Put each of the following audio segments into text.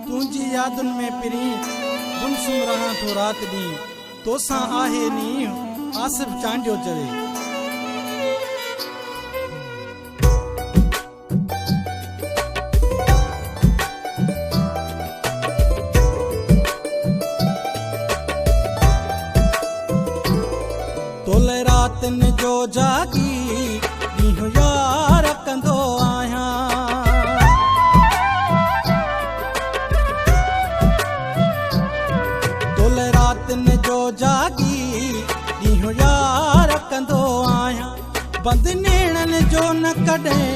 तुझी यादुनि में पिरी गुमसुम रहां थो रात ॾींहुं तोसां आहे नी आसिफ चांडियो चवे। तोले रातनि जो जागी ॾींहुं यार कंदो आहियां। तोले रातनि जो जागी ॾींहुं यार कंदो आहियां। बंदि नेणनि जो न कॾहिं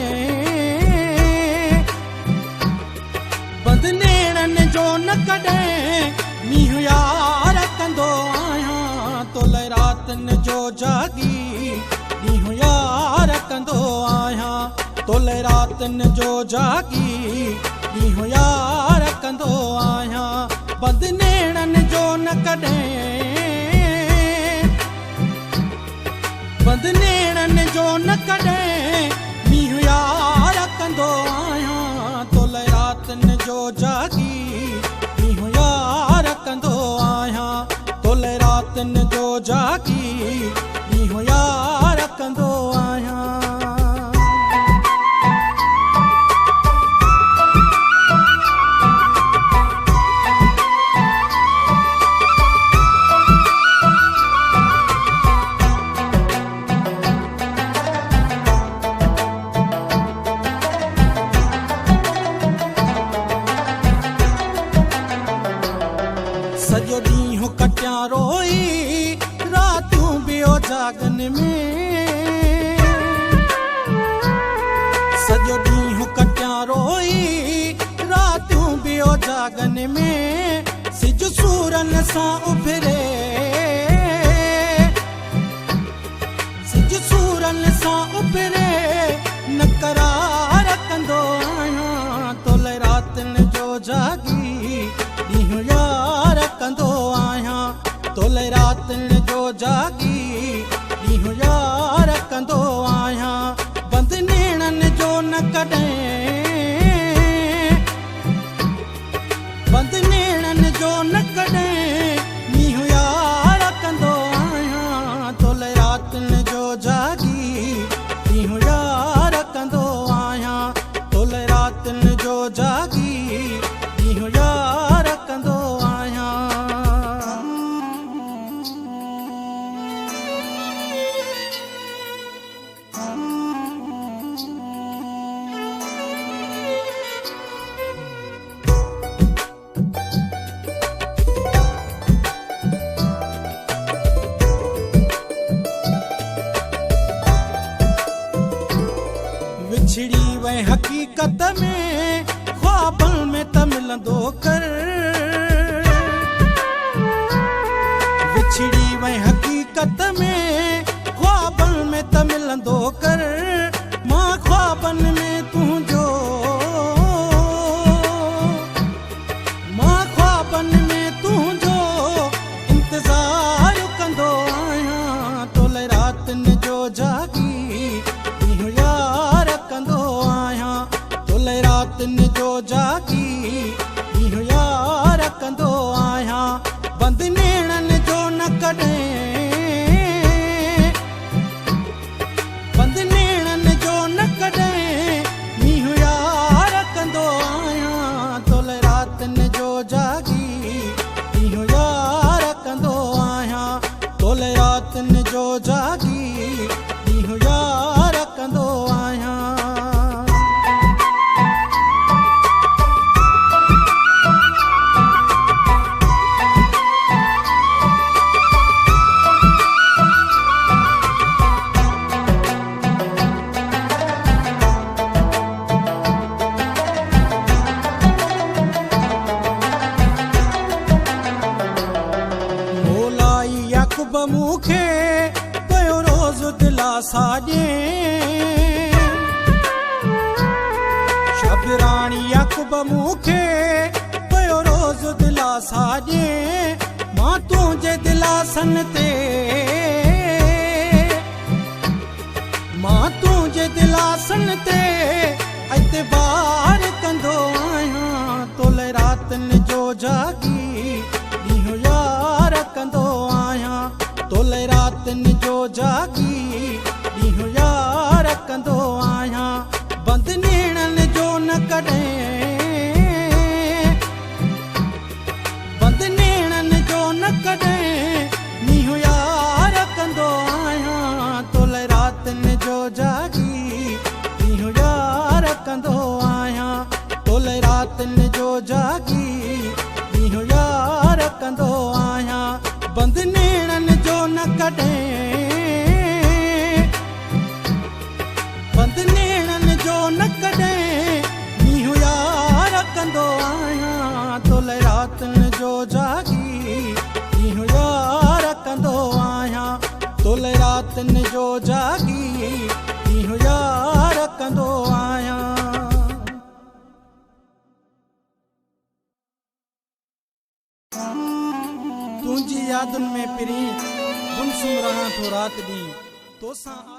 बंदि नेणनि जो न कॾहिं मींहुं यार कंदो आहियां। तोले रातनि जो जागी ॾींहुं यार कंदो आहियां। तोले रातनि जो जागी ॾींहुं यार कंदो आहियां। बंदि नेणनि जो न कॾहिं बंदि नेणनि जो न कॾहिं मींहुं यार कंदो आहियां। तोले रातनि जो जागी ॾींहुं यार कंदो आहियां। तोले रातनि जो जागी ॾींहुं यार कंदो आहियां। सॼो ॾींहुं कटियां रोई रातियूं बियो जागनि में। सॼो ॾींहुं कटियां रोई रातियूं बियो जागनि में। सिज सूरनि सां उभिरे सिज सूरनि सां उभिरे न करार कंदो आहियां। तोले रातनि जो जागी ॾींहुं यार कंदो आहियां। तोले रातनि जो जागी ॾींहुं यार कंदो आहियां। बंदि नेणनि जो न कॾहिं बंदि नेणनि जो न कॾहिं मींहुं यार कंदो आहियां। तोले रातनि जो जागी ॾींहुं यार कंदो आहियां। तोले रातनि जो जागी ॾींहुं यार कंदो आहियां। विछड़ी वई हक़ीक़त में ख्वाबनि में त मिलंदो कर। विछड़ी वई हक़ीक़त में ख्वाबनि में त मिलंदो कर। मां ख्वाबनि में तुंहिंजो मां ख्वाबनि में तुंहिंजो इंतज़ार कंदो आहियां। तोले रातनि जो जागी ॾींहुं यार कंदो आहियां। तोले रातनि जो जागी ॾींहुं यार कंदो आहियां। बंदि नेणनि जो न कॾहिं बंदि नेणनि जो न कॾहिं मींहुं यार कंदो आहियां। तोले रातनि जो जागी ॾींहुं यार कंदो आहियां। तोले रातनि जो जागी ॾींहुं यार कंदो आहियां। मोलाई याकूब मूंखे कयो रोज़ दिलासा ॾे। शबराणी याकूब मूंखे कयो रोज़ दिलासा ॾे। मां तुंहिंजे दिलासनि ते मां तुंहिंजे दिलासनि ते एतबार कंदो आहियां। तोले रात रातिनि जो जागी ॾींहुं यार कंदो आहियां तोले रातिनि जो जागी ॾींहुं यार कंदो आहियां बंदि नेणनि जो न कॾहिं बंदि नेणनि जो न कॾहिं ॾींहुं यार कंदो आहियां तोले रातिनि जो जागी ॾींहुं यार कंदो आहियां तोले रातिनि जो जागी ॾींहुं यार कंदो आहियां बंदि नेणनि जो न कॾहिं बंदि नेणनि जो न कॾहिं ॾींहुं यार कंदो आहियां तोले रातिनि जो जागी ॾींहुं यार कंदो आहियां तोले रातिनि जो जागी ॾींहुं यार कंदो आहियां तुंहिंजी यादुनि में पिरी गुमसुम रहां थो राति ॾींहुं तोसां